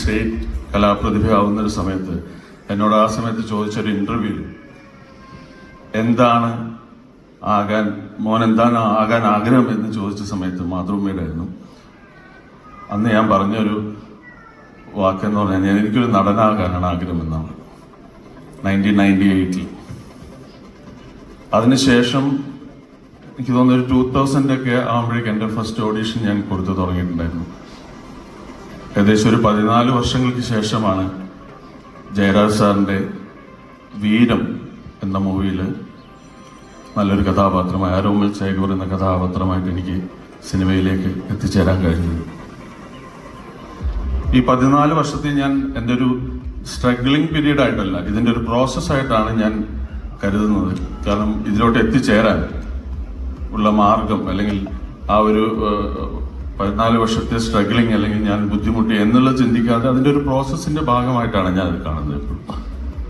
State കലാപ്രതിഭയാവുന്നൊരു സമയത്ത് എന്നോട് ആ സമയത്ത് ചോദിച്ചൊരു ഇന്റർവ്യൂ, എന്താണ് മോൻ എന്താണ് ആകാൻ ആഗ്രഹം എന്ന് ചോദിച്ച സമയത്ത് മാതൃഭൂമിയുടെ ആയിരുന്നു. അന്ന് ഞാൻ പറഞ്ഞൊരു വാക്കെന്ന് പറഞ്ഞാൽ എനിക്കൊരു നടനാകാനാണ് ആഗ്രഹം എന്നാണ്, 1998. അതിനുശേഷം എനിക്ക് തോന്നുന്നു ഒരു 2000 ആകുമ്പോഴേക്കും എൻ്റെ ഫസ്റ്റ് ഓഡീഷൻ ഞാൻ കൊടുത്തു തുടങ്ങിയിട്ടുണ്ടായിരുന്നു. ഏകദേശം ഒരു 14 വർഷങ്ങൾക്ക് ശേഷമാണ് ജയരാജ് സാറിൻ്റെ വീരം എന്ന മൂവിയിൽ നല്ലൊരു കഥാപാത്രമായി ആരോമൽ ചേകൂർ എന്ന കഥാപാത്രമായിട്ട് എനിക്ക് സിനിമയിലേക്ക് എത്തിച്ചേരാൻ കഴിഞ്ഞത്. ഈ 14 വർഷത്തിൽ ഞാൻ എൻ്റെ ഒരു സ്ട്രഗ്ലിംഗ് പീരീഡ് ആയിട്ടല്ല, ഇതിൻ്റെ ഒരു പ്രോസസ്സായിട്ടാണ് ഞാൻ കരുതുന്നത്. കാരണം ഇതിലോട്ട് എത്തിച്ചേരാൻ ഉള്ള മാർഗം, അല്ലെങ്കിൽ ആ ഒരു 14 വർഷത്തെ സ്ട്രഗ്ലിംഗ് അല്ലെങ്കിൽ ഞാൻ ബുദ്ധിമുട്ടി എന്നുള്ളത് ചിന്തിക്കാതെ അതിൻ്റെ ഒരു പ്രോസസ്സിന്റെ ഭാഗമായിട്ടാണ് ഞാൻ അത് കാണുന്നത് എപ്പോഴും.